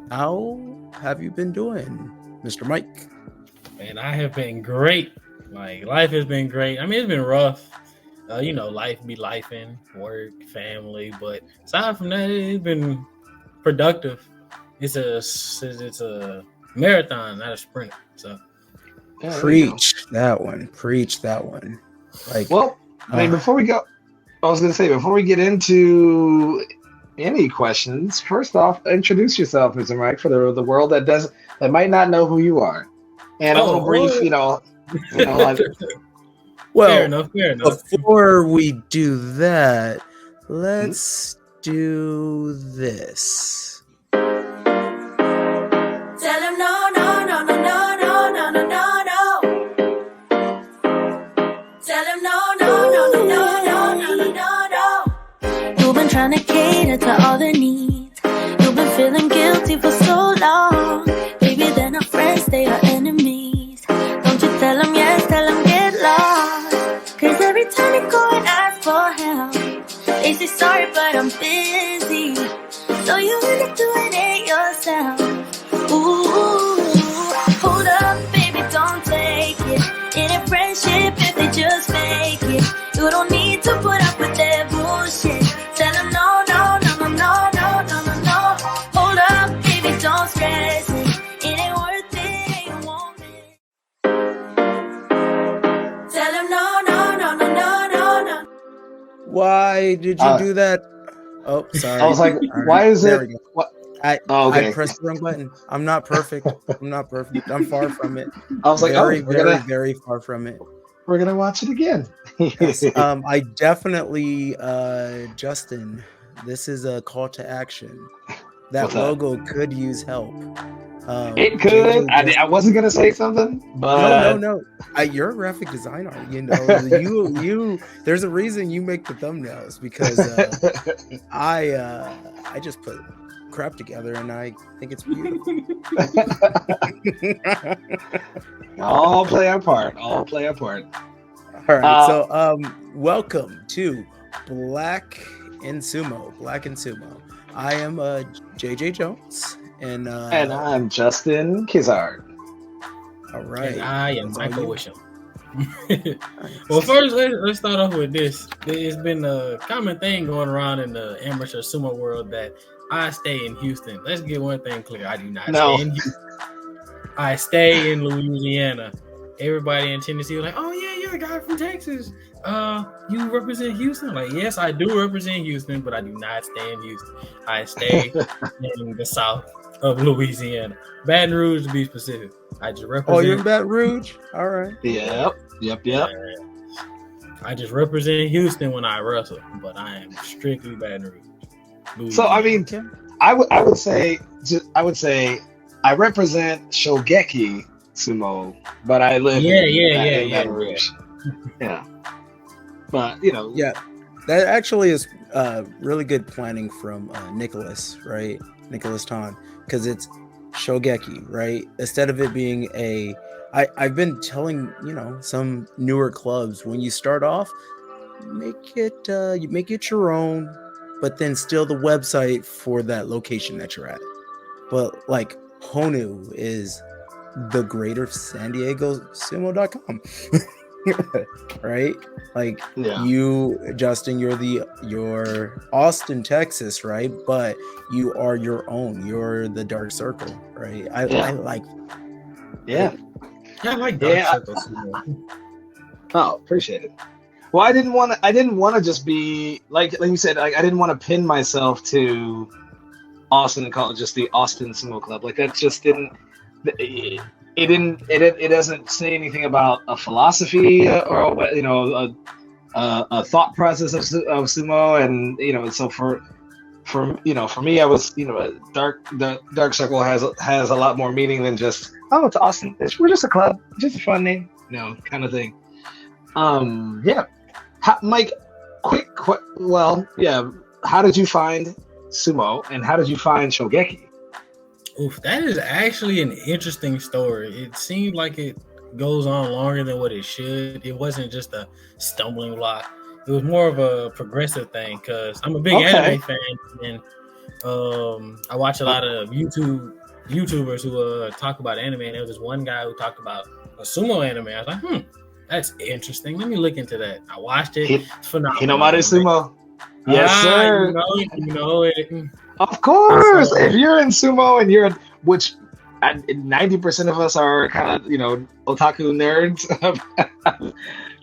How have you been doing, Mr. Mike? Man, I have been great. Like life has been great. I mean, it's been rough. Life be lifing, work, family. But aside from that, it's been productive. It's a marathon, not a sprint. So Yeah, there you go. Preach that one. Preach that one. Like, Well, I mean, uh, before we go, I was going to say, before we get into any questions, first off, introduce yourself, Mr. Mike, for the world that might not know who you are, and a little brief, like, fair well, enough. Fair enough. before we do that, hmm? let's do this. Tell him no, no, no, no, no, no, no, no, no, no. Tell him no, no, no, no, no, no, no, no, no, no. You've been trying to cater to all the needs. You've been feeling guilty for so long. Maybe they're not friends, they are enemies. Don't you tell them yes, tell them get lost. Cause every time you go and ask for help, they say sorry, but I'm busy. So you end up doing it yourself. Ooh, hold up, baby, don't take it. It ain't friendship if they just fake it. You don't need to put up with their bullshit. Tell them no, no, no, no, no, no, no, no, no. Hold up, baby, don't stress it. It ain't worth it, ain't want it. Tell them no, no, no, no, no, no, no. Why did you do that? Oh, sorry. I was like, All right, why is there it? we go. What? I Okay. pressed the wrong button. I'm not perfect. I'm far from it. I was like, Very far from it. we're gonna watch it again. Yes. I definitely, Justin, this is a call to action. That What's that? logo could use help. It could. JJ I wasn't gonna say something, but No. You're a graphic designer. You. There's a reason you make the thumbnails because I just put crap together and I think it's beautiful. all play our part. All play our part. All right. So welcome to Black and Sumo. I am JJ Jones And I'm Justin Kizard. all right. And I am That's Mike all you. Wisham. Well, first, let's start off with this. It's been a common thing going around in the amateur sumo world that I stay in Houston. Let's get one thing clear. I do not stay in Houston. I stay in Louisiana. Everybody in Tennessee was like, oh, yeah, you're a guy from Texas. You represent Houston? Like, yes, I do represent Houston, but I do not stay in Houston. I stay in the south of Louisiana. Baton Rouge, to be specific. I just represent. Oh, you're in Baton Rouge? All right. Yep. I just represent Houston when I wrestle, but I am strictly Baton Rouge. Louisiana. So I mean, I would say I represent Shogeki Sumo, but I live in Baton Rouge. Yeah. But Yeah, that actually is really good planning from Nicholas, right? Nicholas Tan, because it's Shogeki, right? Instead of it being I've been telling some newer clubs when you start off, make it your own, but then still the website for that location that you're at. But like Honu is the greater San Diego Sumo.com. Right? Like you, Justin, you're Austin, Texas, right? But you are your own. You're the Dark Circle, right? I like. Yeah. I like Dark Circle. Oh, appreciate it. Well, I didn't want to just be like you said. I didn't want to pin myself to Austin and call it just the Austin Sumo Club. Like that just didn't. It doesn't say anything about a philosophy or a thought process of sumo, and so for me, I was the Dark Circle has a lot more meaning than just it's Austin. We're just a club, just a fun name, kind of thing. Mike, how did you find sumo and how did you find Shogeki? Oof, that is actually an interesting story. It seemed like it goes on longer than what it should. It wasn't just a stumbling block. It was more of a progressive thing because I'm a big anime fan, and I watch a lot of YouTubers who talk about anime, and there was this one guy who talked about a sumo anime. I was like, that's interesting. Let me look into that. I watched it. It's phenomenal. Hinamaru Sumo. Yes, sir. You know it. Of course. If you're in sumo and you're, which 90% of us are kind of, otaku nerds,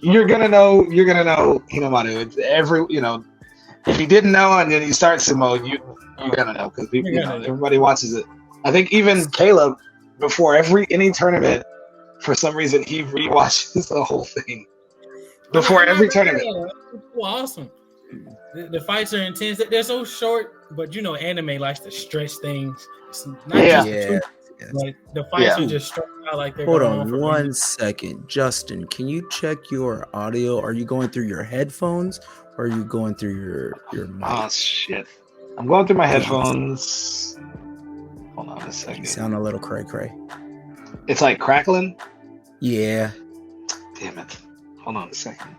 you're gonna know Hinamaru. It's if you didn't know and then you start sumo, you're gonna know because everybody watches it. I think even Caleb, before any tournament, for some reason he rewatches the whole thing before every tournament. Awesome. The fights are intense. They're so short, but anime likes to stretch things. It's not like the fights are just stretched out like they're. Hold on 1 second, Justin. Can you check your audio? Are you going through your headphones or are you going through your mic? Oh shit! I'm going through my headphones. Hold on a second. You sound a little cray. It's like crackling. Yeah. Damn it! Hold on a second.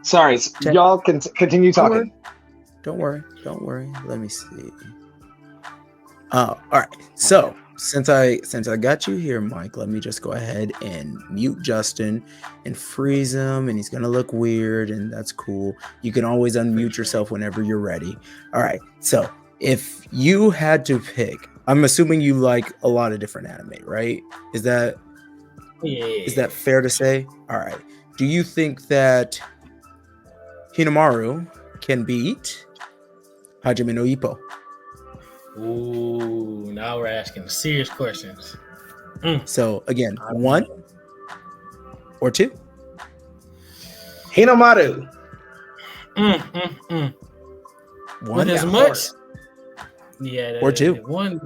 Sorry, y'all can continue talking. Don't worry. Let me see. All right. So since I got you here, Mike, let me just go ahead and mute Justin and freeze him, and he's gonna look weird, and that's cool. You can always unmute yourself whenever you're ready. All right. So if you had to pick, I'm assuming you like a lot of different anime, right? Is that fair to say? All right. Do you think that Hinamaru can beat Hajime no Ippo? Ooh, now we're asking serious questions. So again, 1 or 2? Hinamaru. One With as much, or 2. One.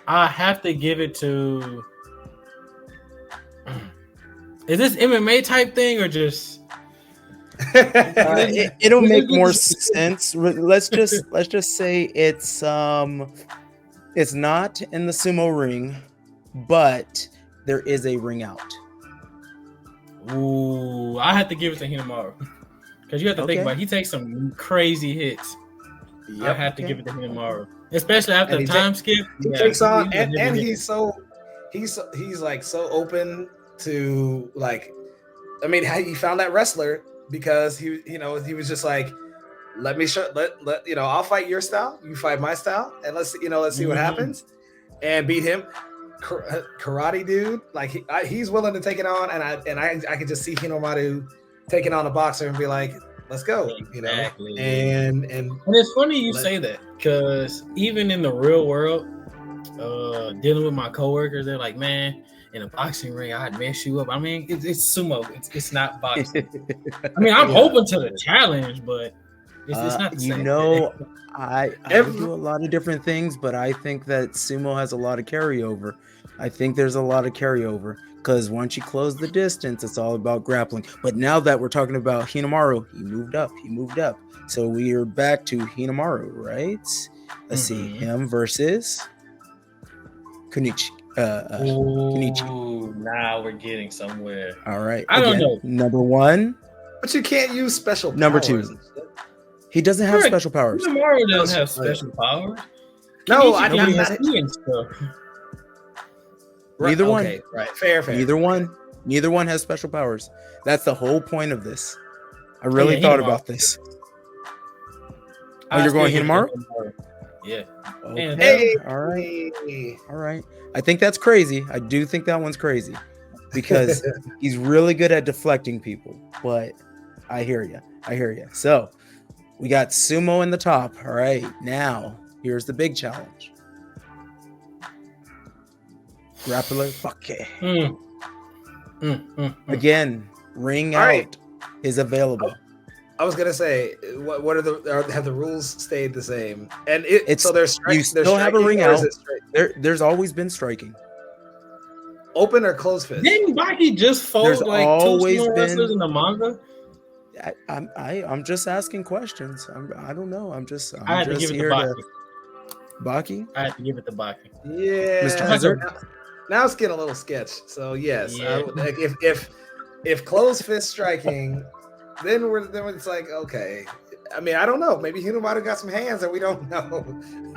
I have to give it to. Is this MMA type thing or just? It'll make more sense. Let's just say it's not in the sumo ring, but there is a ring out. Ooh, I have to give it to Hinamaru because you have to think about it. He takes some crazy hits. I have to give it to Hinamaru, especially after the time skip. He takes on, and he's like so open to like. I mean, he found that wrestler. Because he was just like, let I'll fight your style, you fight my style, and let's see what happens, and beat him. Karate dude, like he's willing to take it on, and I could just see Hinamaru taking on a boxer and be like, let's go, exactly. And it's funny you say that because even in the real world, dealing with my coworkers, they're like, man. In a boxing ring, I'd mess you up. I mean, it's sumo. It's not boxing. I mean, I'm open to the challenge, but it's not the same. I do a lot of different things, but I think that sumo has a lot of carryover. I think there's a lot of carryover because once you close the distance, it's all about grappling. But now that we're talking about Hinamaru, he moved up. So we are back to Hinamaru, right? Let's see him versus Kunichi. Ooh, now we're getting somewhere. All right. I don't know. Number 1. But you can't use special powers. Number 2. He doesn't have special powers. Hinamaru doesn't have special powers. No, I don't have stuff. Neither one. Okay, right. Fair. Neither one has special powers. That's the whole point of this. I really thought about this. You're going Hinamaru? Yeah. Okay. Hey. All right. I think that's crazy. I do think that one's crazy because he's really good at deflecting people. But I hear you. So we got sumo in the top. All right. Now here's the big challenge. Grappler. Fuck it. Again, ring out is available. I was gonna say, what are have the rules stayed the same? And so there's you still have a ring out. There's always been striking. Open or closed fist? Didn't Baki just fold like two sumo wrestlers in the manga? I'm just asking questions. I don't know. I'm just I had to give it to Baki. Baki? I had to give it to Baki. Yeah, Mr. Hazard. Now it's getting a little sketch. So yes, Yeah. If closed fist striking. Then it's like, okay, I mean, I don't know. Maybe Hinamaru got some hands that we don't know.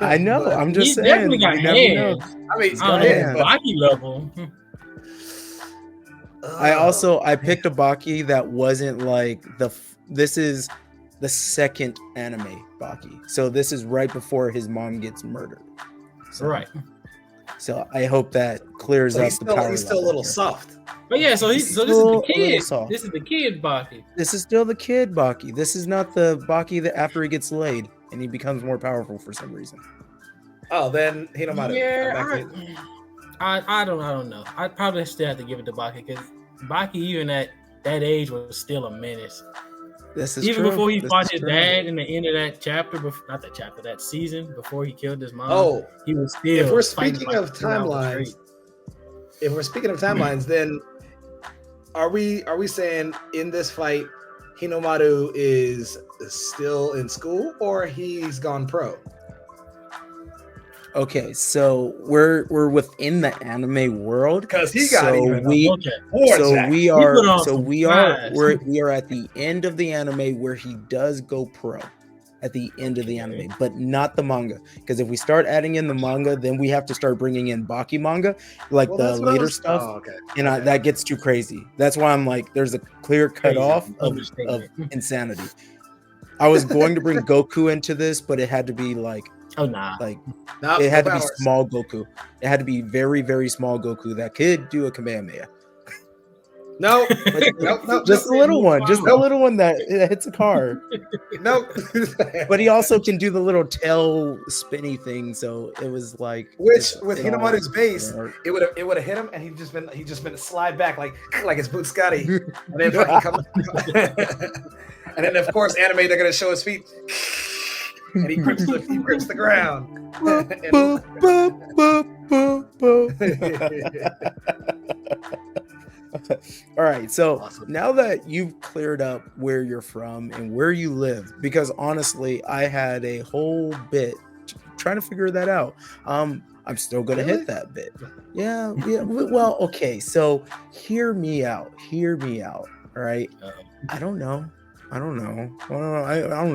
I know. But, I'm just He saying. definitely got you never know. hands. I mean, I don't Yeah. know, Baki level. I picked a Baki that wasn't like this is the second anime Baki. So this is right before his mom gets murdered. So, Right. So I hope that clears so up he's the still power. he's still a level little here. soft. But yeah, so this is the Still a little kid. soft. This is the kid Baki. This is still the kid Baki. This is not the Baki that after he gets laid and he becomes more powerful for some reason. Oh, then Hinamaru. Yeah, I don't know. I probably still have to give it to Baki because Baki, even at that age, was still a menace. This is Even true. before he This fought is his true. dad in the end of that chapter, not that chapter, that season, before he killed his mom. Oh, he was still. if we're fighting speaking like of 10 hours timelines, straight. if we're speaking of timelines, then are we saying in this fight Hinamaru is still in school or he's gone pro? Okay, so we're within the anime world Because he got even Okay. we put are on some we vibes. are at the end of the anime where he does go pro at the end of the anime, but not the manga. Because if we start adding in the manga, then we have to start bringing in Baki manga, like Well, the that's what I later was- stuff, oh, okay. and Okay. that gets too crazy. That's why I'm like, there's a clear cutoff Crazy. of Understatement. insanity. I was going to bring Goku into this, but it had to be like Oh nah. No, it had to be powers. small Goku. It had to be very, very small Goku that could do a Kamehameha. No, nope, Just a little one, just a Nope. little one that hits a car. nope. But he also can do the little tail spinny thing. So it was like, Which it with all Hinamaru's base, worked. it would have hit him, and he just been slide back like his boot Scotty, and then fucking come. And then of course, anime they're gonna show his feet, and he grips the ground. All right, so Awesome. now that you've cleared up where you're from and where you live, because honestly, I had a whole bit trying to figure that out. I'm still gonna Really? hit that bit. Yeah. Well, okay. So hear me out. All right. Uh-oh. I don't know. I don't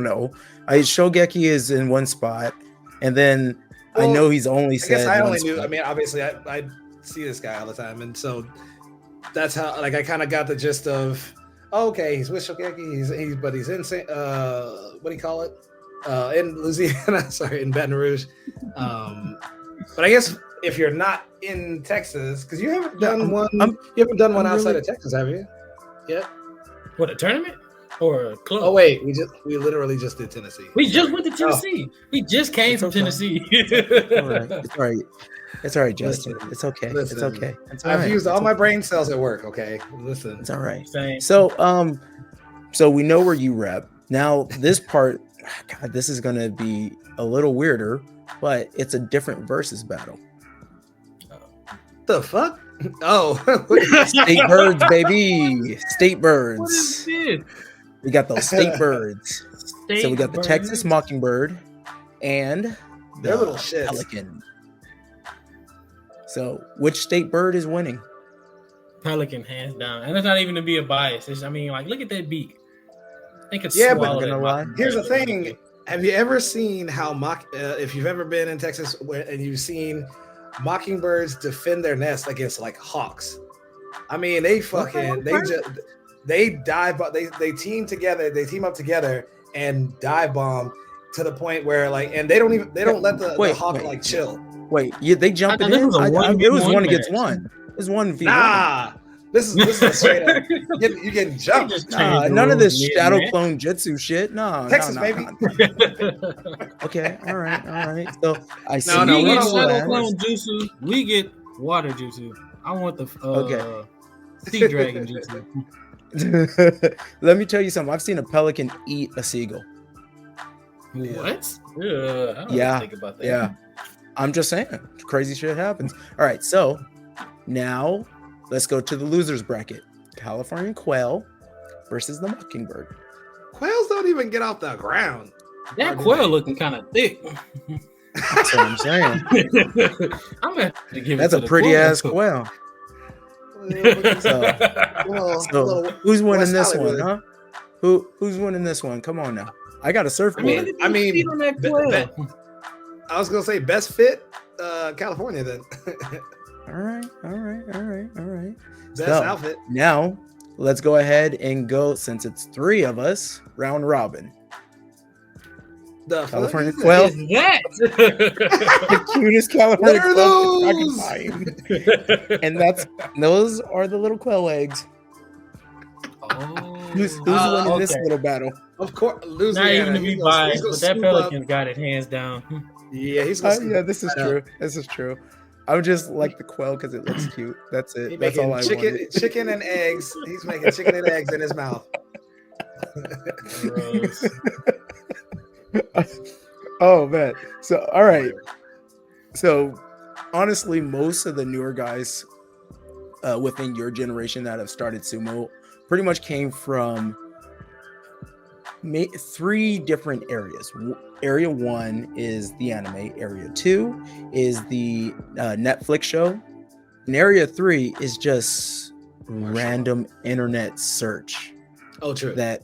know. Shogeki is in one spot, and then I Well, know he's only I said. guess I one only knew. spot. I mean, obviously, I see this guy all the time, and so that's how. Like, I kind of got the gist of. Oh, okay, he's with Shogeki. But he's in. What do you call it? In Louisiana. Sorry, in Baton Rouge. But I guess if you're not in Texas, because you haven't done one. You haven't done one outside really- of Texas, have you? Yeah. What, a tournament or a club? Oh wait, we literally just did Tennessee. We just went to Tennessee. We just came It's from okay. Tennessee. All right. It's all right. It's all right, Justin. Listen, It's okay. listen. It's okay. It's all I've right. used all It's my okay. brain cells at work. Okay, listen. It's all right. Same. So so we know where you rep. Now this part, God, this is gonna be a little weirder, but it's a different versus battle. The fuck? Oh, State birds, baby. State What is birds. this? We got those state birds. So we got the State Texas birds? Mockingbird and They're the little shits. Pelican. So which state bird is winning? Pelican, hands down. And that's not even to be a bias. I mean, like, look at that beak. They could Yeah, but swallow I'm that gonna lie. mockingbird. Here's the thing. Have you ever seen how if you've ever been in Texas and you've seen mockingbirds defend their nest against like hawks? I mean, they dive, but they team up together and dive bomb to the point where and they don't let the hawk wait. chill. Wait, they jump I it thought in? this was a It was 1v1 one against match. one. It was 1v1. Nah, this is a straight up. You getting jumped. Just Nah, change the none of this rules shadow mid-match. clone jutsu shit. No, Texas, no, baby. Okay, all right. So I see. No, We get one-on-one shadow last. clone jutsu. We get water jutsu. I want the Okay. sea dragon jutsu. Let me tell you something. I've seen a pelican eat a seagull. What? I don't Yeah, think about that. Yeah, I'm just saying, crazy shit happens. All right, so now let's go to the losers bracket: California quail versus the mockingbird. Quails don't even get off the ground. That quail looking kind of thick. That's what I'm saying. I'm gonna have to give That's it a to the pretty ass quail. So who's winning West this Hollywood. one, huh? Who's winning this one? Come on now. I got a surfboard. I mean, on that quail. I was gonna say best fit, California then. All right. Best So, outfit. Now, let's go ahead and go, since it's 3 of us, round robin. The California fuck is quail. Is that? The cutest California What are quail I can those? find. And those are the little quail eggs. Oh, Who's winning this okay. little battle? Of course, Not Louisiana. even to He's be gonna biased, but that scoop up- Pelican's got it hands down. Yeah, he's gonna. scoop Yeah, this is right up. true. This is true. I would just like the quail because it looks cute. That's He it. That's all making I wanted. chicken and eggs. He's making chicken and eggs in his mouth. Gross. Oh man. So all right. So honestly, most of the newer guys within your generation that have started sumo pretty much came from 3 different areas. Area 1 is the anime. Area 2 is the Netflix show. And Area 3 is just random internet search. Oh, true. That's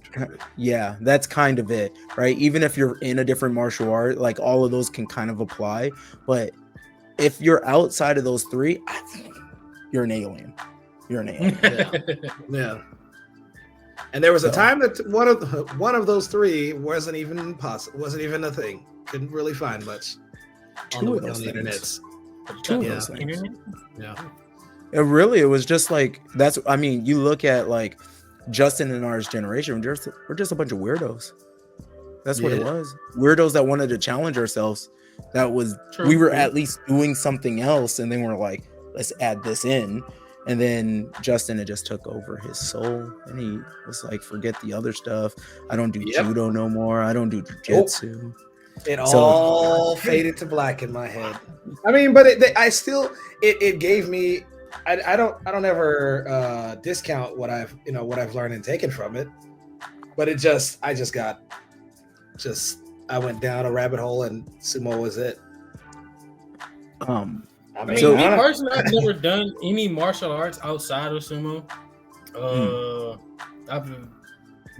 kind of it, right? Even if you're in a different martial art, like all of those can kind of apply. But if you're outside of those 3, you're an alien. You're an alien. Yeah. And there was a So- time that one of those 3 wasn't even possible. Wasn't even a thing. Couldn't really find much on 2 the of those internets. things. 2 of Yeah. those things. Yeah. It was just like you look at like Justin and ours generation, we're just a bunch of weirdos. That's what it Yeah. was. Weirdos that wanted to challenge ourselves. That was True. we were at least doing something else, and then we're like, let's add this in. And then Justin had just took over his soul, and he was like, forget the other stuff. I don't do Yep. judo no more. I don't do jujitsu. It So- all faded to black in my head. I mean, but it gave me. I don't ever discount what I've learned and taken from it, but I went down a rabbit hole and sumo was it. I mean, So- me personally, I've never done any martial arts outside of sumo. I've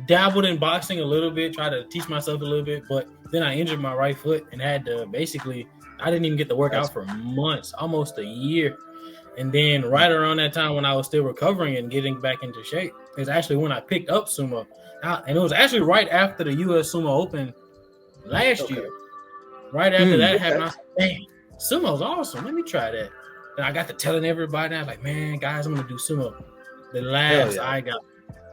dabbled in boxing a little bit, tried to teach myself a little bit, but then I injured my right foot and had to I didn't even get to work out for months, almost a year. And then right around that time when I was still recovering and getting back into shape, is actually when I picked up sumo. And it was actually right after the US Sumo Open last year. Right after that happened, I was like, man, sumo's awesome. Let me try that. And I got to telling everybody, I was like, man, guys, I'm going to do sumo. The last yeah. I got,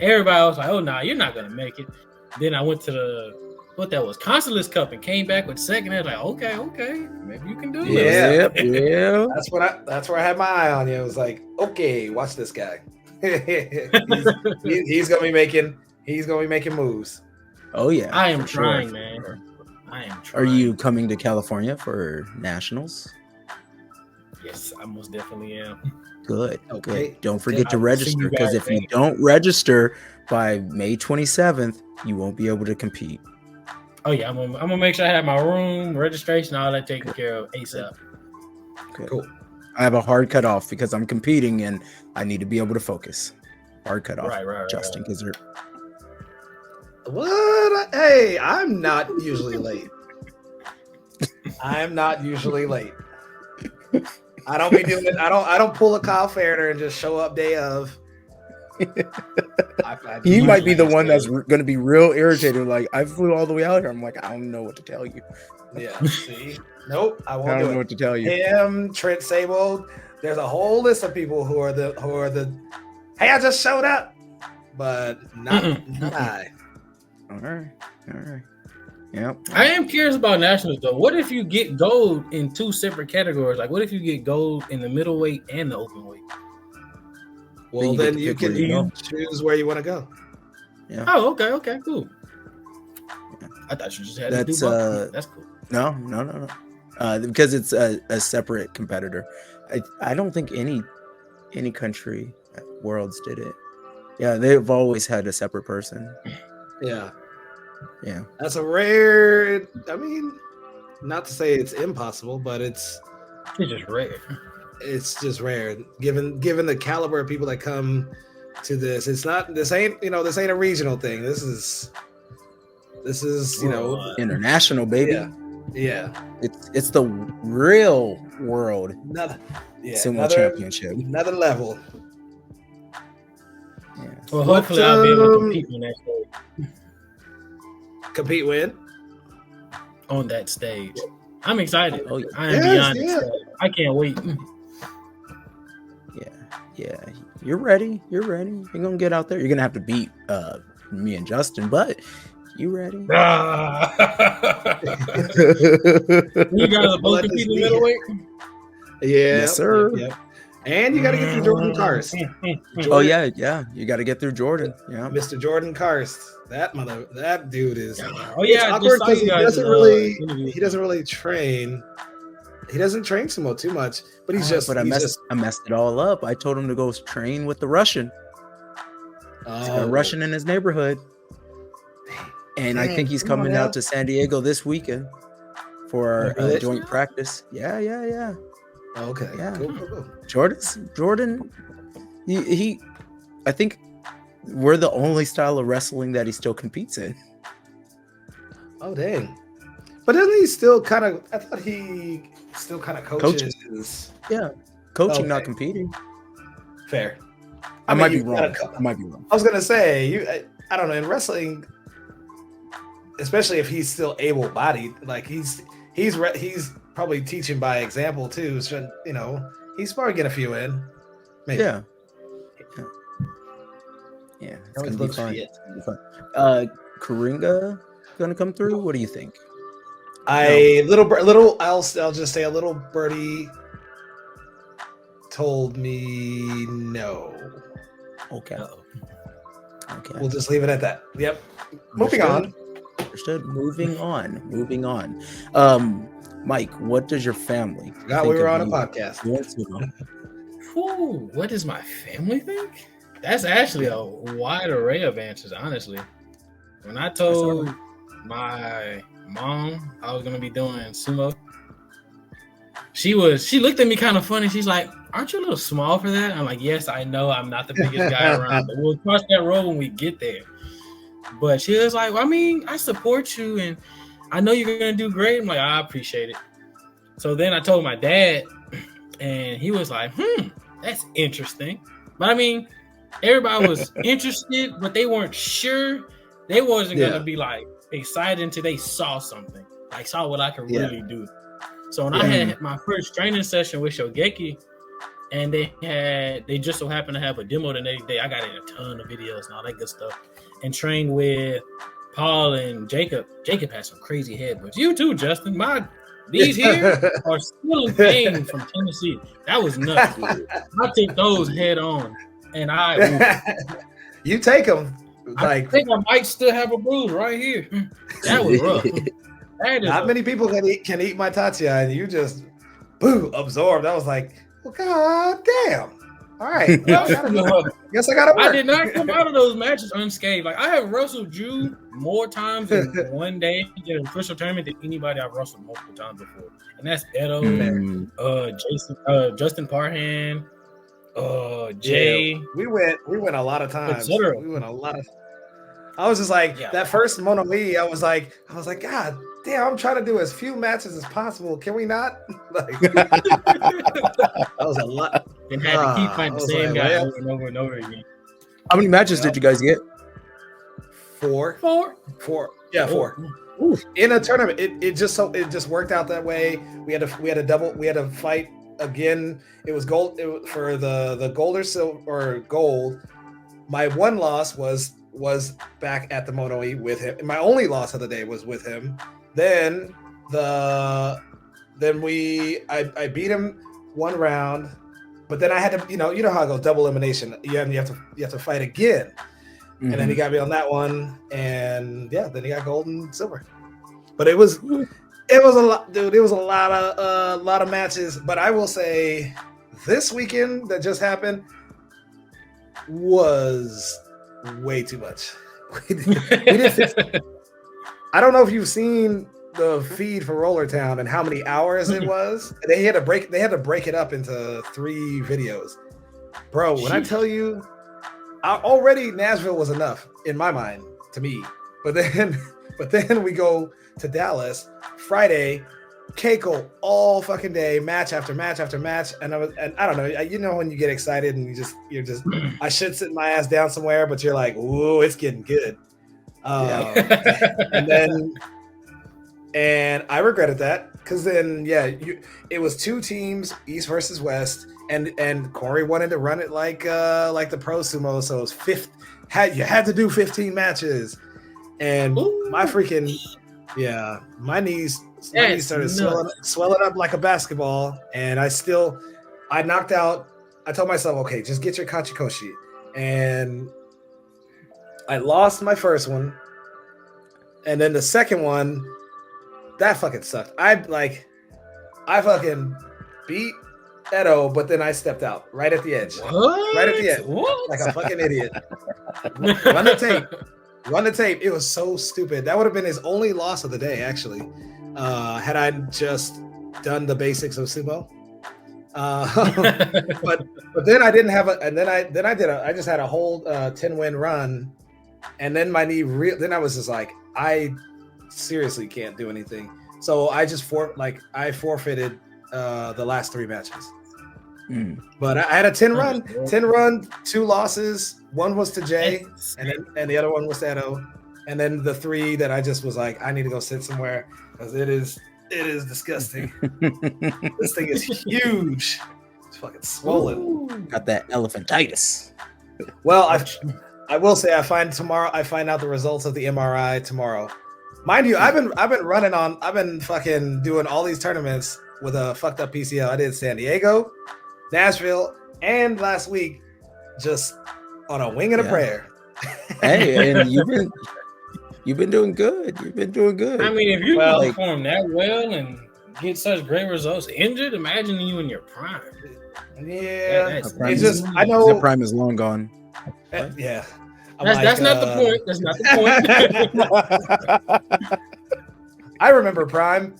everybody was like, oh, nah, you're not going to make it. Then I went to Consulate's Cup and came back with second. I was like, okay, maybe you can do Yeah. this. Yeah. That's where I had my eye on you. It was like, okay, watch this guy. he's gonna be making moves. Oh yeah. I am for sure. trying, man. I am Are trying. you coming to California for nationals? Yes, I most definitely am. Good. Okay. Good. Don't forget to I'll see register, you because guys if you there. don't register by May 27th, you won't be able to compete. Oh yeah, I'm gonna make sure I have my room, registration, all that taken care of ASAP. Good. Cool. I have a hard cutoff because I'm competing and I need to be able to focus. Hard cutoff, Right. Justin, because What? Hey, I'm not usually late. I'm not usually late. I don't be doing it. I don't pull a Kyle Fariner and just show up day of. he might be the one that's going to be real irritated. Like, I flew all the way out here. I'm like, I don't know what to tell you. Yeah. See, nope. I I won't don't do know it. what to tell you. Him, Trent Sable. There's a whole list of people who are the. Hey, I just showed up, but not I. All right. Yep. I am curious about nationals though. What if you get gold in 2 separate categories? Like, what if you get gold in the middleweight and the open weight? Well, Then then you you get to can pick where you choose where you want to go. Yeah. Oh, okay, cool. Yeah. I thought you just had That's, to do both. That's cool. No. Because it's a separate competitor. I don't think any country at Worlds did it. Yeah, they've always had a separate person. Yeah. Yeah. That's a rare. I mean, not to say it's impossible, but it's It's just rare. just rare. Given the caliber of people that come to this, this ain't a regional thing. This is This is international, baby. Yeah. It's the real world sumo championship. Another level. Yeah. Well, hopefully I'll be able to compete on that stage. Compete with? On that stage. I'm excited. Oh, yeah. I am beyond excited. I can't wait. Yeah. You're ready. You're gonna get out there. You're gonna have to beat me and Justin, but you ready? You guys are both competing in middleweight? Yeah. Yes, sir. Yep. And you got to get through Jordan Karst. Oh yeah. You got to get through Jordan. Yeah, Mr. Jordan Karst. That dude is. Oh yeah, it's awkward because he doesn't really train. He doesn't train sumo too much, but he's just. But I messed it all up. I told him to go train with the Russian. He's got a Russian in his neighborhood, and I think he's coming out to San Diego this weekend for our joint practice. Yeah. Okay. Yeah. Cool. Jordan. He. I think we're the only style of wrestling that he still competes in. Oh dang! But isn't he still kind of? I thought he still kind of coaches. Yeah, coaching, not competing. Fair. I might be wrong. I was gonna say I don't know, in wrestling, especially if he's still able-bodied, like he's probably teaching by example too. So he's probably getting a few in. Maybe. Yeah. It's gonna be fun. Karinga gonna come through. What do you think? I'll just say a little birdie told me no. Okay. We'll just leave it at that. Yep. Moving on. Understood. Moving on. Mike, what does your family we were on a podcast. What does my family think? That's actually a wide array of answers, honestly. When I told my mom I was gonna be doing sumo, she looked at me kind of funny. She's like, "Aren't you a little small for that?" I'm like, "Yes, I know. I'm not the biggest guy around, but we'll cross that road when we get there." But she was like, "Well, I mean, I support you, and I know you're gonna do great." I'm like, "I appreciate it." So then I told my dad, and he was like, "That's interesting." But I mean, everybody was interested, but they weren't sure. They wasn't gonna be like excited until they saw something, like saw what I could really do. So when I had my first training session with Shogeki, and they just so happened to have a demo the next day, I got in a ton of videos and all that good stuff, and trained with Paul and Jacob. Jacob had some crazy headbutts. You too, Justin. These here are still in pain from Tennessee. That was nuts. I took those head on, and you take them. I think I might still have a bruise right here. That was rough. Not many people can eat my tatsuya, and you just absorbed. I was like, well, god damn. All right. Guess I gotta work. I did not come out of those matches unscathed. Like, I have wrestled you more times in one day in an official tournament than anybody I've wrestled multiple times before. And that's Edo, Justin Parham, Jay. Yeah, we went a lot of times. Etc. We went a lot of. I was just like that first Mono E. I was like, God damn! I'm trying to do as few matches as possible. Can we not? Like, that was a lot. And had to keep fighting the same guy over and over and over again. How many matches did you guys get? 4. Yeah, 4. Ooh. In a tournament, it just worked out that way. We had to fight again. It was gold. For the gold or silver or gold. My one loss was back at the Mono E with him. And my only loss of the day was with him. Then I beat him one round, but then I had to, you know how it goes, double elimination. You have to fight again. And then he got me on that one, and then he got gold and silver. But it was a lot, dude. It was a lot of matches. But I will say, this weekend that just happened was way too much. we did I don't know if you've seen the feed for Roller Town and how many hours it was. They had to break it up into 3 videos, bro. When I tell you, already Nashville was enough in my mind to me, but then But then we go to Dallas Friday, Keiko all fucking day, match after match after match, and I don't know, you know when you get excited and you're just I should sit my ass down somewhere, but you're like, ooh, it's getting good. And I regretted that because then it was two teams, East versus West, and Corey wanted to run it like the pro sumo, so it was you had to do 15 matches, and my freaking my knees started swelling up like a basketball, and I knocked out. I told myself, okay, just get your kachikoshi, and I lost my first one, and then the second one, that fucking sucked. I fucking beat Edo, but then I stepped out right at the edge. What? Right at the edge. What? Like a fucking idiot. Run the tape. Run the tape. It was so stupid. That would have been his only loss of the day, actually. Had I just done the basics of sumo. But then I didn't have I just had a whole 10-win run, and then my knee then I was just like, I seriously can't do anything. So I just forfeited the last 3 matches. But I had a 10 run, 2 losses. One was to Jay, and the other one was to Edo. And then the 3 that I just was like, I need to go sit somewhere because it is disgusting. This thing is huge. It's fucking swollen. Ooh, got that elephantitis. Well, I will say I find out the results of the MRI tomorrow. Mind you, I've been fucking doing all these tournaments with a fucked up PCL. I did San Diego, Nashville, and last week just on a wing and a prayer. Hey, and you've been doing good. You've been doing good. I mean, if you perform that well and get such great results injured, imagine you in your prime. Yeah, it's just I know the prime is long gone. Yeah. That's not the point. That's not the point. I remember Prime.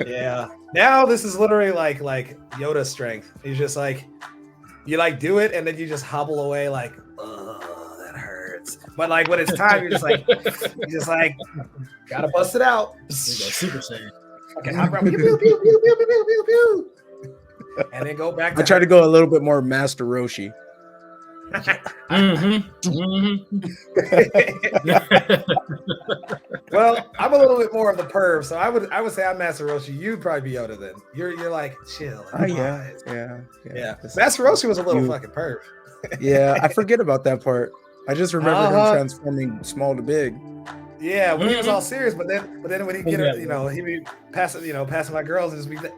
Yeah. Now this is literally like Yoda strength. He's just like, you like do it and then you just hobble away like, oh, that hurts. But like when it's time, you're just like, gotta bust it out. Super Saiyan. Okay, pew, pew, pew, pew, pew, pew, pew, pew. And then go back. I try to go a little bit more Master Roshi. Well, I'm a little bit more of the perv, so I would say I'm Master Roshi. You'd probably be Yoda then. You're like chill. Oh, yeah. Master Roshi was a little fucking perv. Yeah, I forget about that part. I just remember him transforming small to big. Yeah, when he was all serious, but then when he get he'd be passing my girls and just be like,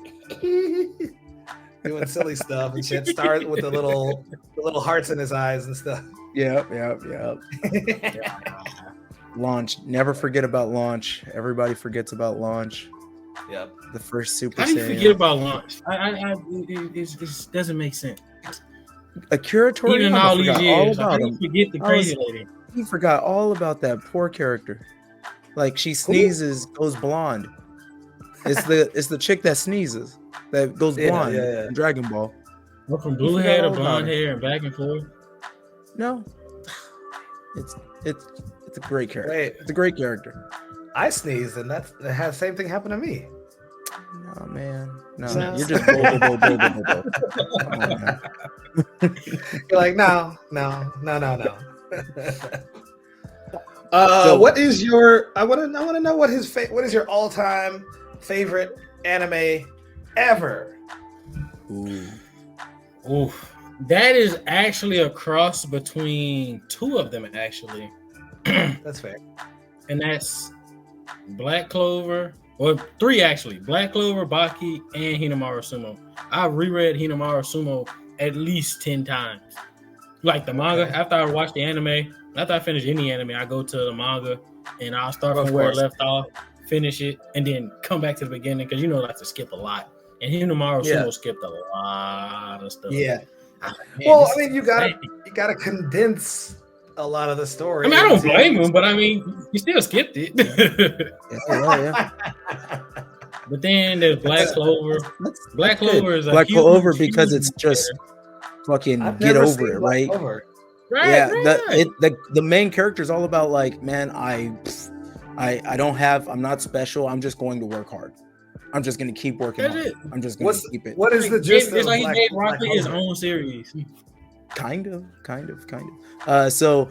doing silly stuff and shit. Start with the little hearts in his eyes and stuff. Yep. Launch. Never forget about launch. Everybody forgets about launch. Yep. The first Super Saiyan. How do you forget about launch? It doesn't make sense. Akira Toriyama all these years, all about him. Forget the crazy lady. He forgot all about that poor character. Like she sneezes, goes blonde. It's the chick that sneezes that goes blonde in Dragon Ball. Well, from blue hair to blonde hair and back and forth. No, it's a great character. Wait. It's a great character. I sneezed and that has the same thing happen to me. No, man. No, you're just bull. Come on, man. You're like, no. What is your? I want to know what is your all-time favorite anime ever? Ooh, that is actually a cross between 2 of them actually. That's fair. And that's Black Clover, or 3 actually. Black Clover, Baki, and Hinamaru Sumo. I reread Hinamaru Sumo at least 10 times. Like the manga, after I watch the anime, after I finish any anime, I go to the manga and I'll start from where it left off, finish it, and then come back to the beginning because I like to skip a lot. And Hinamaru Sumo skipped a lot of stuff. Yeah. Well, I mean, you gotta condense a lot of the story. I mean, I don't blame him, but I mean, you still skipped it. Yeah. But then there's Black Clover. Black Clover is Black Clover because it's just fucking get over it, right? Right. The main character is all about like, man, I'm not special. I'm just going to work hard. I'm just going to keep working That's hard. it. I'm just going to keep it. What is the gist It's of like he gave Black Rock Lee his Clover? own series. Kind of. So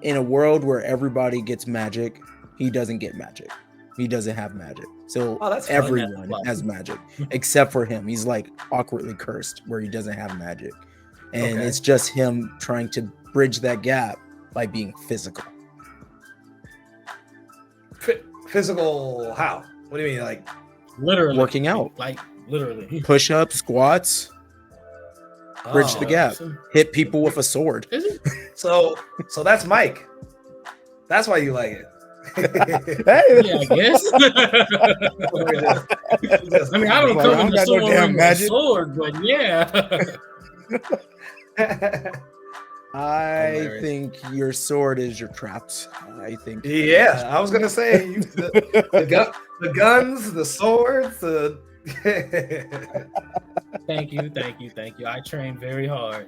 in a world where everybody gets magic, he doesn't get magic. He doesn't have magic. So that's fun. everyone has magic except for him. He's like awkwardly cursed where he doesn't have magic. And it's just him trying to bridge that gap by being physical. Physical how? What do you mean? Like literally working out. Like literally. Push-ups, squats, bridge the gap. Hit people with a sword. Is it? So that's Mike. That's why you like it. Yeah, I guess. I mean, I don't come in the sword with a sword, but yeah. I think your sword is your traps. I think. Yeah, I was gonna say the guns, the swords, the. Thank you. I train very hard.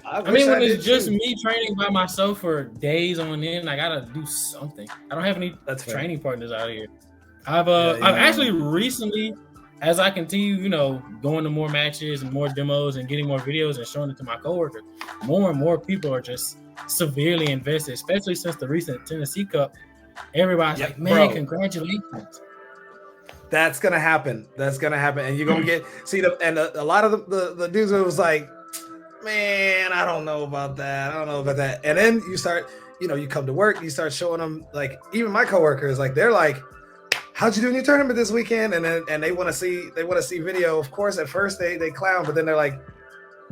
I mean, when it's just me training by myself for days on end, I gotta do something. I don't have any training partners out here. I've actually recently, as I continue, going to more matches and more demos and getting more videos and showing it to my coworkers, more and more people are just severely invested, especially since the recent Tennessee Cup. Everybody's like, man, congratulations. That's gonna happen. And you're gonna get a lot of the dudes was like, man, I don't know about that. And then you start, you come to work, you start showing them, like, even my coworkers, like, they're like, how'd you do in your tournament this weekend? And they want to see video. Of course, at first they clown, but then they're like,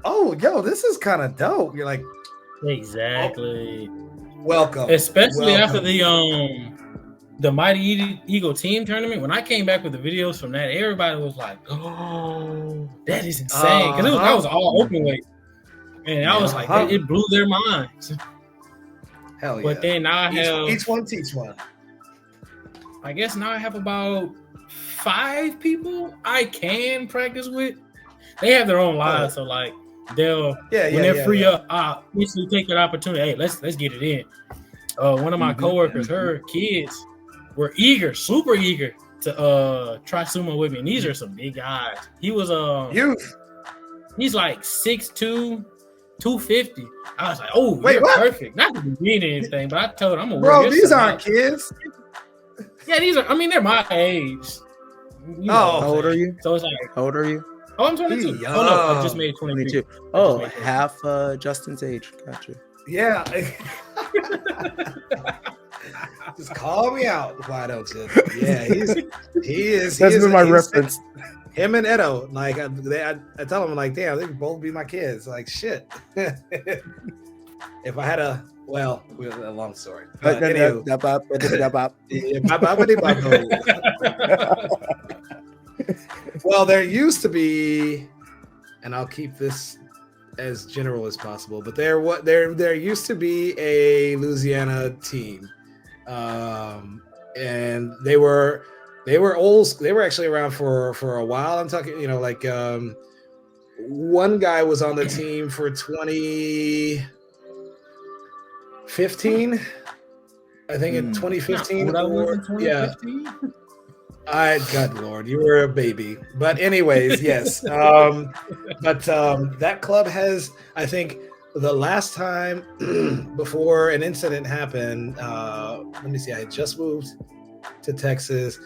oh, yo, this is kind of dope. You're like, exactly. Welcome. Especially after the Mighty Eagle team tournament. When I came back with the videos from that, everybody was like, oh, that is insane. Because that was all open weight. And I was like, it blew their minds. Hell yeah. But then now I have each one teach one. I guess now I have about 5 people I can practice with. They have their own lives, so like they'll when they're free up, I usually take that opportunity. Hey, let's get it in. One of my coworkers, her kids were super eager to try sumo with me. And these are some big guys. He was he's like 6'2", 250. I was like, oh, wait, what? Perfect. Not to be mean anything, but I told him I'm gonna bro, these aren't kids. Yeah, they're my age. How old are you? So it's like, how old are you? Oh, I'm 22. Oh no, I just made 22. Oh, half Justin's age. Gotcha. Yeah. Just call me out, why don't you? Yeah, he is. That's been my reference. Him and Edo, like I tell him, like, damn, they could both be my kids. Like, shit. If I had a long story. But well, there used to be, and I'll keep this as general as possible, but there used to be a Louisiana team, and they were old. They were actually around for a while. I'm talking, one guy was on the team for 2015. I think in 2015. God Lord, you were a baby. But anyways, yes. But that club has, I think, the last time before an incident happened, let me see, I had just moved to Texas.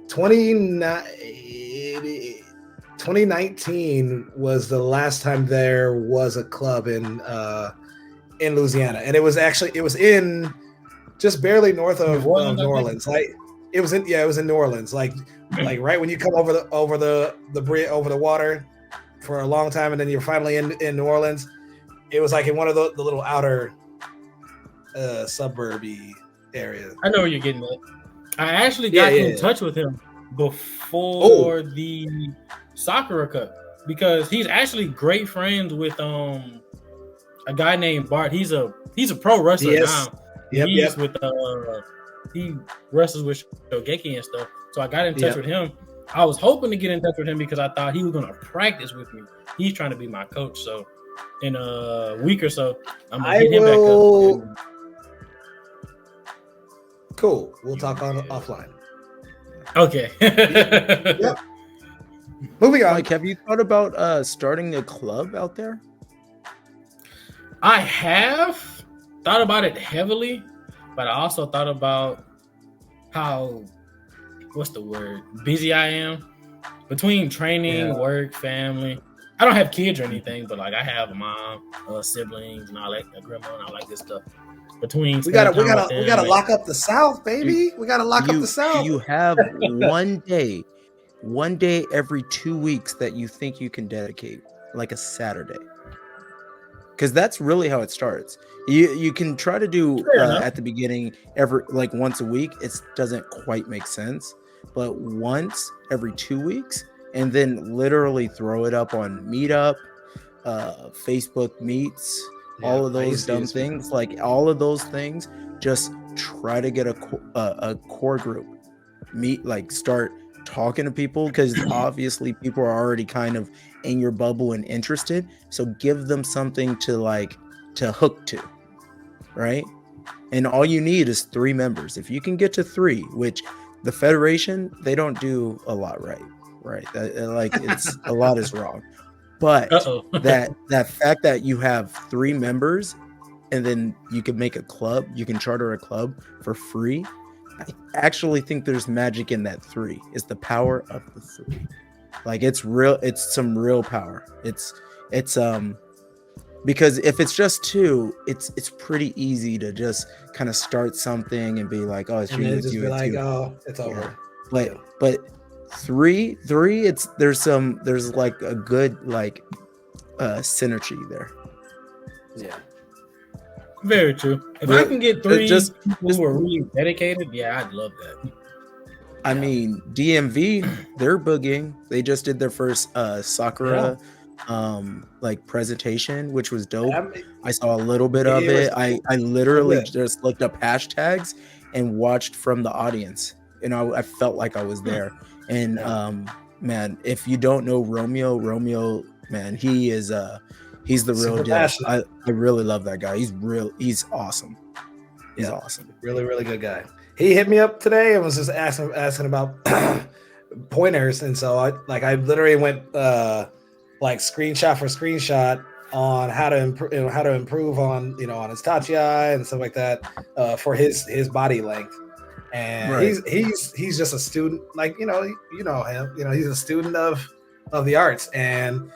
2019 was the last time there was a club in Louisiana, and it was in just barely north of New Orleans. Like it was in New Orleans, like right when you come over the bridge, over the water for a long time, and then you're finally in New Orleans. It was like in one of the little outer suburby areas. I know where you're getting at. I actually got in touch with him before the Sakura Cup because he's actually great friends with a guy named Bart. He's a pro wrestler now. He's with he wrestles with Shogeki and stuff. So I got in touch with him. I was hoping to get in touch with him because I thought he was gonna practice with me. He's trying to be my coach. So in a week or so. I'm gonna I hit him will. back up. Cool. We'll talk on offline. Okay. Yep. Moving on. Mike, have you thought about starting a club out there? I have thought about it heavily, but I also thought about how, what's the word, busy I am between training, work, family. I don't have kids or anything, but like I have a mom, siblings, and all that, a grandma, and all that good stuff. Between we gotta lock up the South, baby. We gotta lock up the South. You have one day every 2 weeks that you think you can dedicate, like a Saturday. Because that's really how it starts. You can try to do at the beginning like once a week. It doesn't quite make sense, but once every 2 weeks, and then literally throw it up on Meetup, Facebook Meets, all of those dumb things. Like all of those things, just try to get a core group. Start talking to people, because obviously people are already kind of in your bubble and interested, so give them something to hook to, right? And all you need is 3 members. If you can get to 3, which the Federation, they don't do a lot right? It's a lot is wrong, but that fact that you have 3 members and then you can make a club, you can charter a club for free. I actually think there's magic in that 3. It's the power of the 3. Like it's real. It's some real power. It's because if it's just 2, it's pretty easy to just kind of start something and be like, oh, it's and you, then it's just you, be it's like, you. oh, it's over. But 3, there's like a good synergy there. Yeah. Very true. If I can get 3 people who are really dedicated, yeah, I'd love that. I mean, DMV, they're boogieing. They just did their first Sakura presentation, which was dope. I saw a little bit of it. I literally just looked up hashtags and watched from the audience, and I felt like I was there. And man, if you don't know Romeo, man, he's the real deal. I really love that guy. He's awesome. He's awesome. Really, really good guy. He hit me up today and was just asking about pointers, and so I literally went screenshot for screenshot on how to improve on on his tachi and stuff like that for his body length. And he's just a student, you know him, he's a student of the arts, and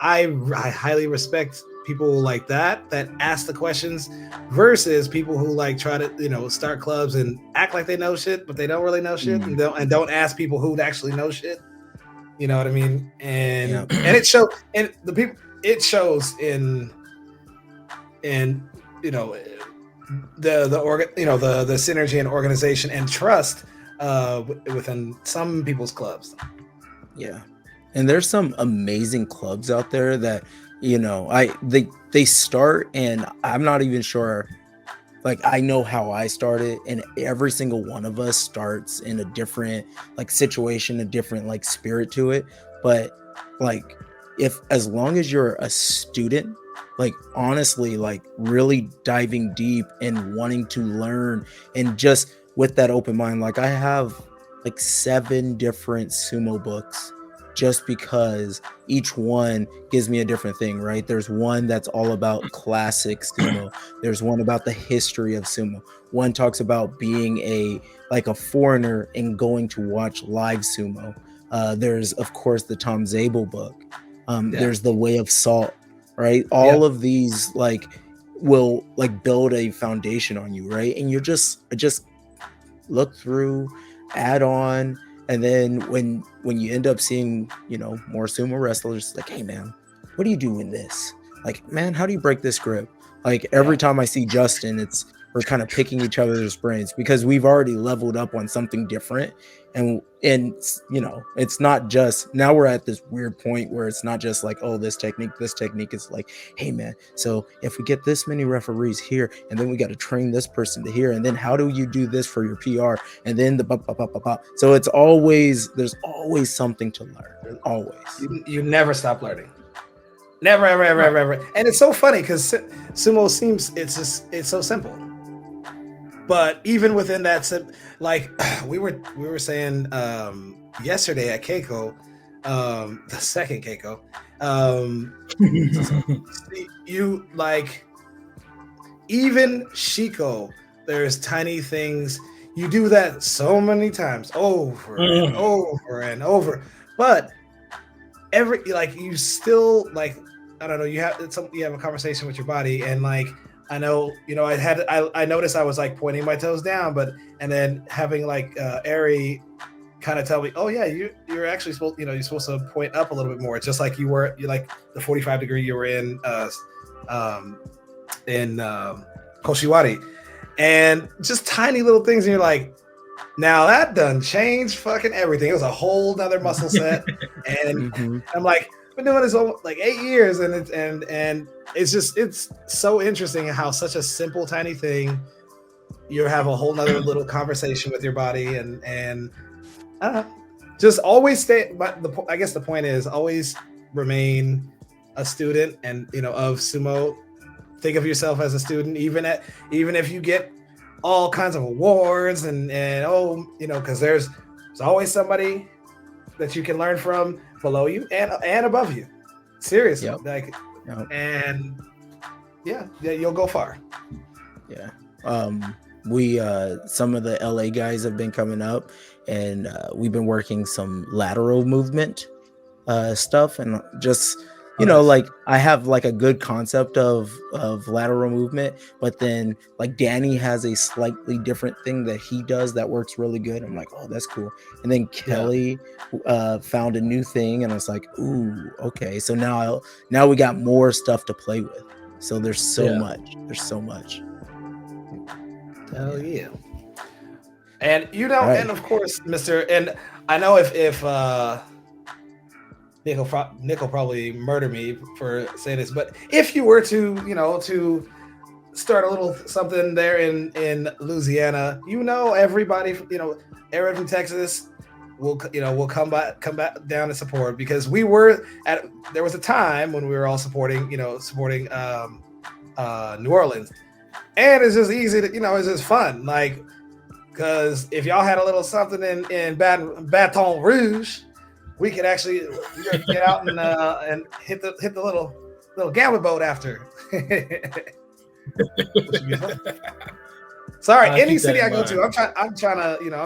I highly respect people like that ask the questions versus people who try to start clubs and act like they know shit but they don't really know shit, and don't ask people who actually know shit. You know what I mean? And and it shows, and it shows in the synergy and organization and trust within some people's clubs. Yeah. And there's some amazing clubs out there that, they start, and I'm not even sure, I know how I started, and every single one of us starts in a different situation, a different spirit to it. But if as long as you're a student, honestly, really diving deep and wanting to learn, and just with that open mind, I have 7 different sumo books, just because each one gives me a different thing, right? There's one that's all about classic sumo. There's one about the history of sumo. One talks about being a foreigner and going to watch live sumo. There's of course the Tom Zabel book. There's the Way of Salt, right? All of these will build a foundation on you, right? And you just look through, add on. And then when you end up seeing, more sumo wrestlers, hey man, what do you do in this? Man, how do you break this grip? Every time I see Justin, we're kind of picking each other's brains, because we've already leveled up on something different. And it's not just, now we're at this weird point where it's not just this technique is hey man, so if we get this many referees here, and then we got to train this person to here, and then how do you do this for your PR, and then so there's always something to learn. Always. You never stop learning. Never, ever, ever, ever, ever. And it's so funny because sumo seems it's so simple. But even within that, like we were saying yesterday at Keiko, the second Keiko, you like even Shiko. There's tiny things you do that so many times over and over and over, but every like you still like I don't know you have a conversation with your body and like I know I noticed I was like pointing my toes down but and then having like Ari kind of tell me oh yeah you're actually supposed you're supposed to point up a little bit more just like you like the 45 degree you were in Koshiwari and just tiny little things and you're like now that done changed fucking everything. It was a whole nother muscle set, and I'm like, I've been doing this like 8 years, and it's so interesting how such a simple tiny thing you have a whole nother little conversation with your body, and I don't know, just always stay. But I guess the point is always remain a student, and of sumo. Think of yourself as a student, even if you get all kinds of awards and because there's always somebody that you can learn from below you and above you. Seriously, and you'll go far. Yeah, we some of the LA guys have been coming up, and we've been working some lateral movement stuff, and just. Like I have like a good concept of lateral movement, but then like Danny has a slightly different thing that he does that works really good. I'm like, oh, that's cool. And then Kelly found a new thing, and I was like, ooh, okay. So now we got more stuff to play with. So there's so much. There's so much. Hell yeah. And right. And of course, and I know if Nick will probably murder me for saying this, but if you were to, to start a little something there in Louisiana, everybody, everyone from Texas will come back down to support because there was a time when we were all supporting New Orleans, and it's just easy to, it's just fun, like, because if y'all had a little something in Baton Rouge. We could actually get out and hit the little gambling boat after. Sorry, any city I go to, I'm trying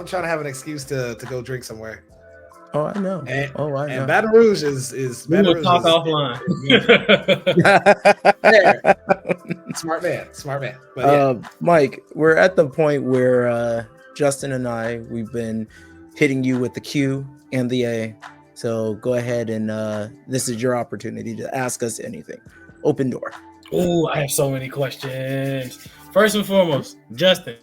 to have an excuse to go drink somewhere. Oh, I know. And Baton Rouge is. We will talk offline. Smart man. But Mike, we're at the point where Justin and we've been hitting you with the Q and the A. So go ahead and this is your opportunity to ask us anything. Open door. Oh, I have so many questions. First and foremost, Justin,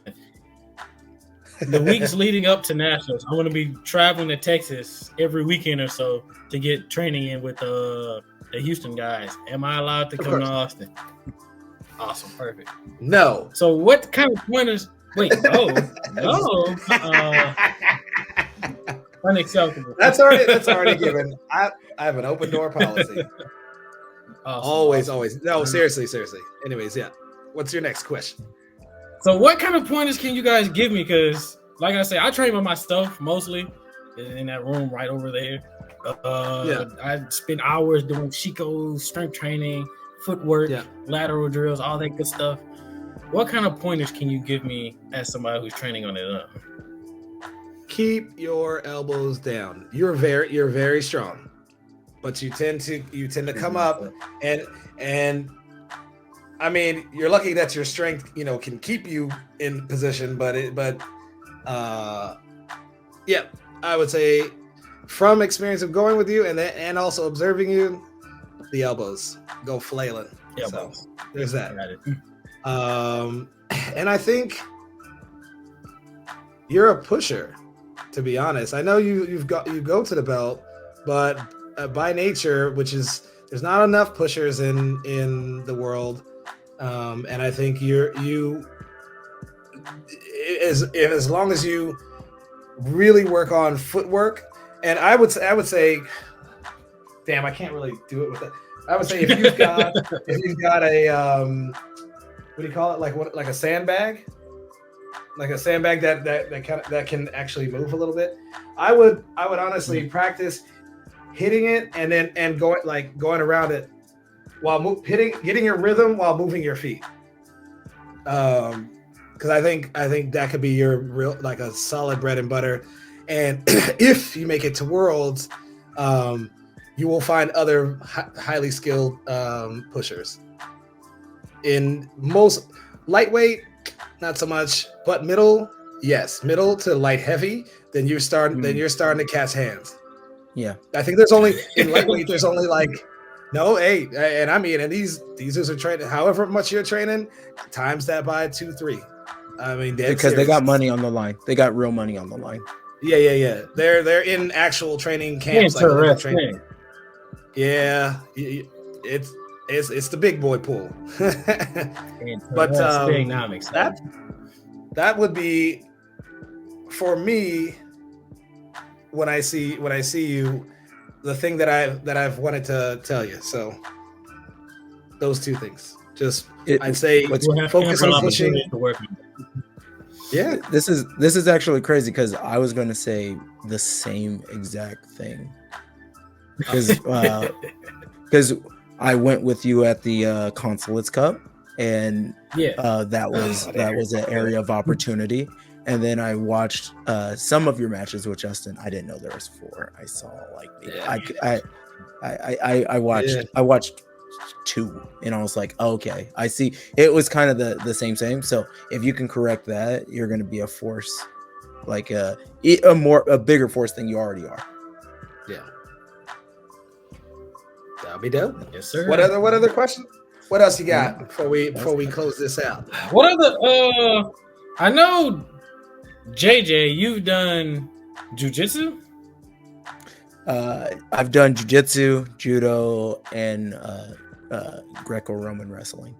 the weeks leading up to Nationals, I'm going to be traveling to Texas every weekend or so to get training in with the Houston guys. Am I allowed to come to Austin? Awesome. Perfect. No. So what kind of pointers? Wait, no. Unacceptable. That's already given. I have an open door policy. Awesome. Always. No, seriously. Anyways, yeah. What's your next question? So what kind of pointers can you guys give me? Because like I say, I train by my stuff mostly in that room right over there. I spend hours doing Shiko, strength training, footwork, lateral drills, all that good stuff. What kind of pointers can you give me as somebody who's training on it up? Keep your elbows down. You're very strong, but you tend to come up and I mean you're lucky that your strength can keep you in position, but I would say from experience of going with you and also observing you, the elbows go flailing. So there's that. And I think you're a pusher. To be honest, I know you go to the belt, but by nature, which is there's not enough pushers in the world, and I think as long as you really work on footwork, and I would say, damn, I can't really do it with that. I would say if you've got a what do you call it? Like a sandbag? Like a sandbag that can actually move a little bit. I would honestly practice hitting it and going around it while getting your rhythm while moving your feet. Because I think that could be your real like a solid bread and butter. And if you make it to Worlds, you will find other highly skilled pushers. In most lightweight, not so much, but middle, yes, middle to light heavy. Then you're starting to catch hands. Yeah, I think there's only in lightweight. There's only like and I mean, and these dudes are training. However much you're training, times that by 2, 3. I mean, because they got money on the line. They got real money on the line. Yeah. They're in actual training camps. Like training. Yeah, it's the big boy pool. But that would be for me when I see you, the thing that I've wanted to tell you. So those two things. I'd say focus on pushing. Yeah, this is actually crazy because I was going to say the same exact thing because I went with you at the Consulates Cup, and that was an area of opportunity. And then I watched some of your matches with Justin. I didn't know there was 4. I saw I watched 2, and I was like, okay, I see. It was kind of the same. So if you can correct that, you're going to be a force, like a bigger force than you already are. Yeah. That'll be dope. Yes, sir. What other questions? What else you got before we close this out? What other I know JJ, you've done jiu-jitsu? I've done jiu-jitsu, judo, and Greco-Roman wrestling,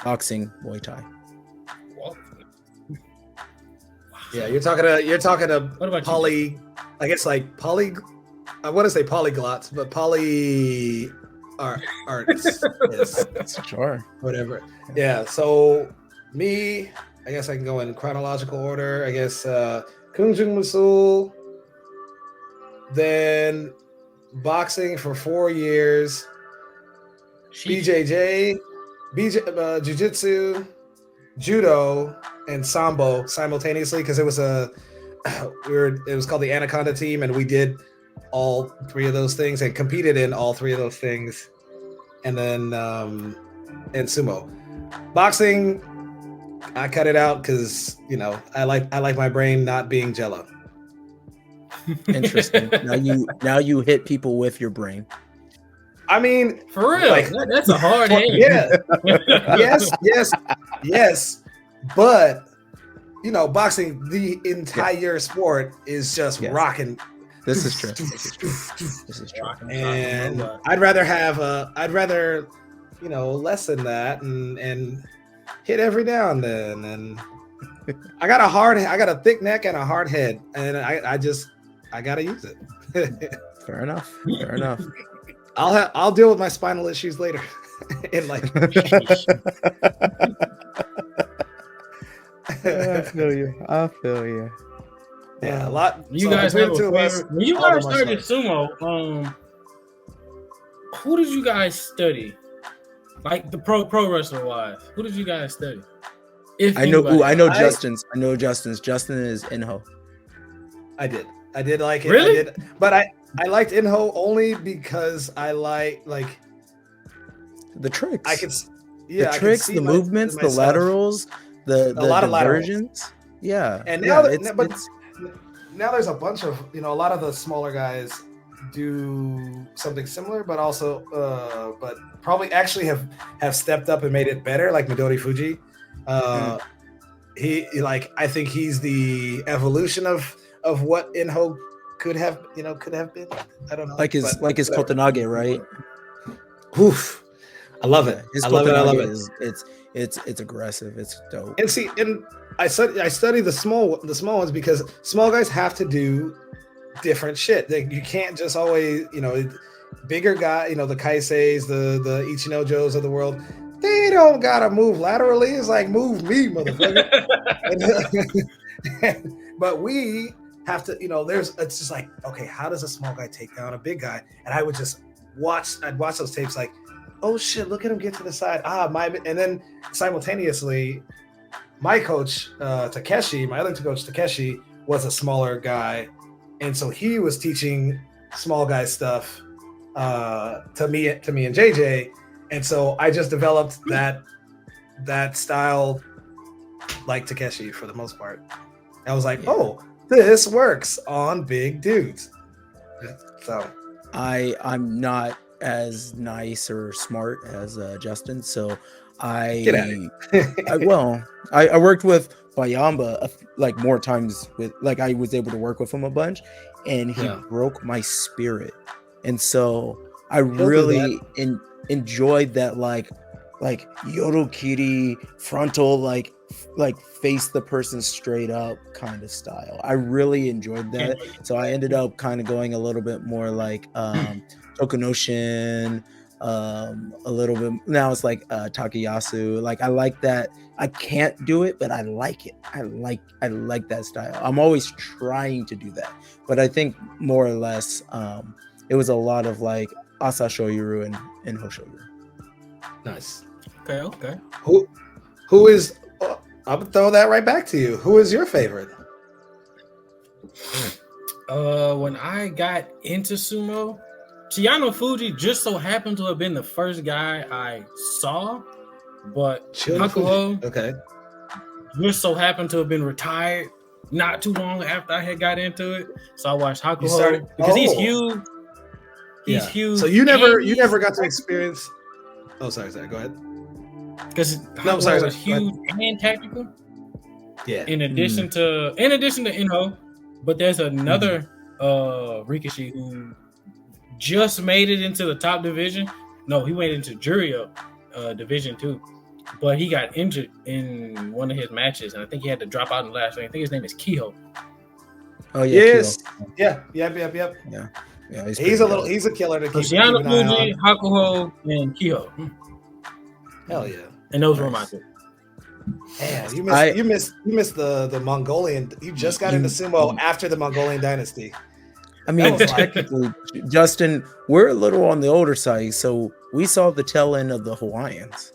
boxing, Muay Thai. Wow. Yeah, you're talking to What about poly. you? I guess like poly. I want to say polyglots, but poly arts. Yes. Sure. Whatever. Yeah. So me, I guess I can go in chronological order. I guess Kung Jung Musul, then boxing for 4 years, BJJ, jiu-jitsu, judo, and sambo simultaneously because it was called the Anaconda team, and we did all 3 of those things and competed in all 3 of those things, and then and sumo. Boxing, I cut it out because I like my brain not being jello. Interesting. now you hit people with your brain. I mean, for real, that's a hard hit. Yeah. yes. But boxing, the entire sport is just rocking. This is true. This is true. And I'd rather lessen that and hit every now and then. And I got a thick neck and a hard head, and I gotta use it. Fair enough. I'll deal with my spinal issues later in life. I feel you. Yeah, a lot. You guys have when you guys started sumo, who did you guys study? Like the pro wrestler wise, who did you guys study? I know Justin's. Justin is Inho. I did like it. Really? I did, but I liked Inho only because I like the tricks. I could, the tricks, the movements, the laterals, the lot of versions. Yeah, and now now there's a bunch of a lot of the smaller guys do something similar, but also but probably actually have stepped up and made it better, like Midori Fuji. I think he's the evolution of what Inho could have been. I don't know. Like his Kotanage, right? Oof. I love it. I love it. It's aggressive. It's dope. And I study the small ones because small guys have to do different shit. You can't just always, bigger guy, you know, the Kaiseis, the Ichinojos of the world, they don't gotta move laterally. It's like, move me, motherfucker. But we have to, you know, it's just like, okay, how does a small guy take down a big guy? And I would just I'd watch those tapes like, oh shit, look at him get to the side. And then simultaneously, my coach, Takeshi, my other coach, Takeshi, was a smaller guy. And so he was teaching small guy stuff to me and JJ. And so I just developed that style like Takeshi for the most part. I was like, oh, this works on big dudes. So I'm not as nice or smart as Justin, so I get at it. I worked with Bayamba like more times with like I was able to work with him a bunch, and he broke my spirit, and so I really enjoyed that like Yorokiri frontal like face the person straight up kind of style. I really enjoyed that. So I ended up kind of going a little bit more like Tokunoshin, a little bit now it's like Takayasu. Like I like that. I can't do it, but I like it. I like that style. I'm always trying to do that. But I think more or less it was a lot of like Asa Shoyuru and Hoshoyuru. Nice. Okay. Who is I'm gonna throw that right back to you. Who is your favorite? When I got into sumo, Chiano Fuji just so happened to have been the first guy I saw, but Hakuho just so happened to have been retired not too long after I had got into it. So I watched Hakuho because he's huge. He's huge. So you never got to experience. Oh, sorry. Go ahead. Because Hakuho was huge and tactical. Yeah. In addition to Ino, but there's another Rikishi who just made it into the top division. No, he went into Juryo division 2, but he got injured in one of his matches, and I think he had to drop out in the last thing. I think his name is Kiho. Oh yeah, yes, Kiho. Yep. Yeah, he's a killer to keep Shiano Fuji, Hakuho, and Kiho. Hell yeah. And those were my two. Man, you missed the Mongolian. You just got into sumo after the Mongolian dynasty. I mean, technically, Justin, we're a little on the older side, so we saw the tail end of the Hawaiians.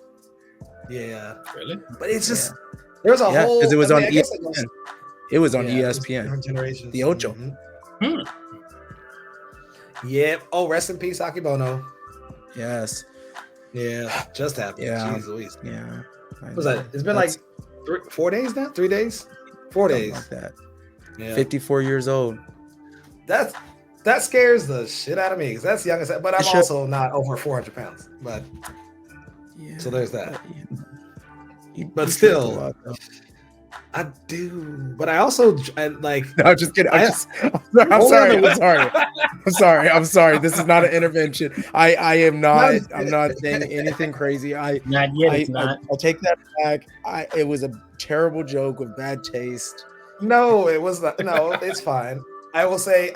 Yeah, really? But it's just there's a whole because it was on ESPN. It was on ESPN. Generations. The Ocho. Mm-hmm. Yep. Oh, rest in peace, Akibono. Yes. Yeah, just happened. Yeah. Jeez Louise. Yeah. What was that? It's been like 4 days now? 3 days? 4 days. Like that. Yeah. 54 years old. That scares the shit out of me because that's young as hell. But I'm also not over 400 pounds. But so there's that. But still, I do. But I also like. No, just kidding. I'm sorry. This is not an intervention. I am not. I'm not saying anything crazy. Not yet. It's not. I'll take that back. It was a terrible joke with bad taste. No, it was not. No, it's fine. I will say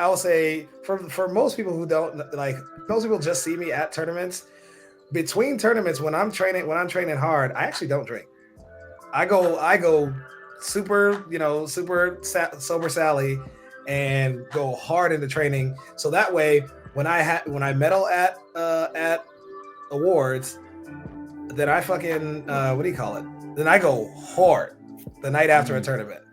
for most people who don't like, most people just see me at tournaments. Between tournaments, when I'm training hard, I actually don't drink. I go super sober Sally and go hard into training. So that way, when I medal at awards, then I fucking what do you call it? Then I go hard the night after a tournament.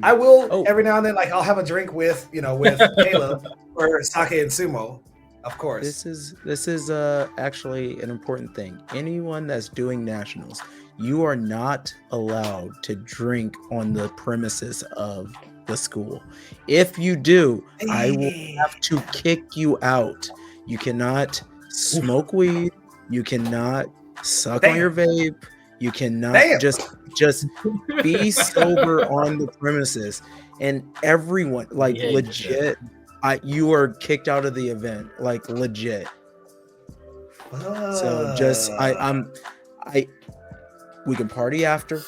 I will every now and then, like I'll have a drink with Caleb or sake and sumo, of course. This is actually an important thing. Anyone that's doing nationals, you are not allowed to drink on the premises of the school. If you do, I will have to kick you out. You cannot smoke weed. You cannot suck on your vape. You cannot just be sober on the premises. And everyone, like legit, you are kicked out of the event, like legit. So just we can party after.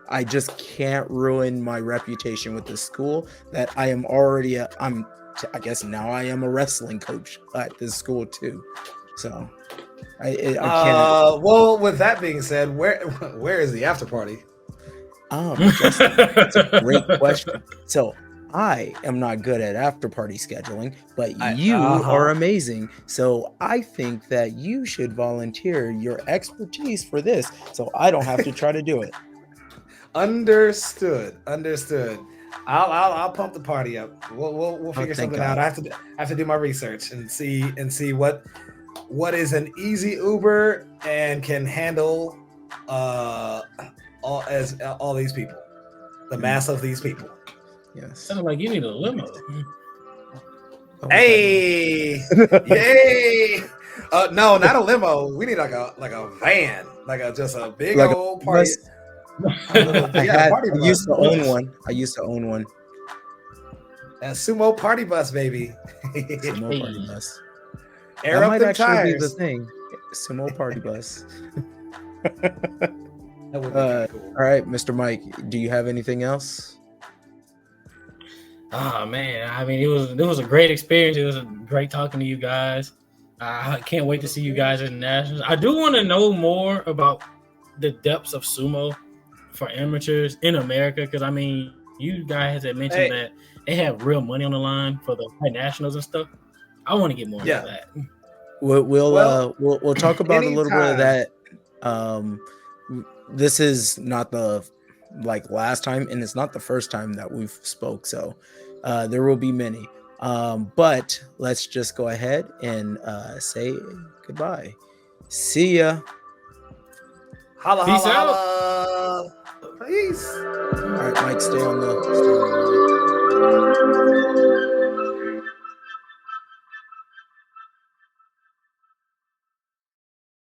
I just can't ruin my reputation with the school that I am already I'm I guess now I am a wrestling coach at this school too. So I can't. Well, with that being said, where is the after party? Justin, that's a great question. So I am not good at after party scheduling, but you are amazing. So I think that you should volunteer your expertise for this, so I don't have to try to do it. Understood. I'll pump the party up. We'll figure something out. I have to do my research and see what is an easy Uber and can handle all these people, the mass of these people. Yes. Sounds like you need a limo. Hey, yay! No, not a limo. We need like a van, just a big old party. I used to own one. A Sumo party bus, baby. Sumo party bus. Air that up might the actually tires. be the thing. Sumo party bus. That would be cool. All right, Mr. Mike, do you have anything else? Oh man, I mean, it was a great experience. It was great talking to you guys. I can't wait to see you guys at the Nationals. I do want to know more about the depths of sumo for amateurs in America, because I mean, you guys had mentioned that they have real money on the line for the nationals and stuff. I want to get more into that. We'll talk about anytime. a little bit of that. This is not the last time, and it's not the first time that we've spoke, so there will be many. But let's just go ahead and say goodbye. See ya. Holla, Peace holla, out. holla. Peace. All right, Mike, stay on the line.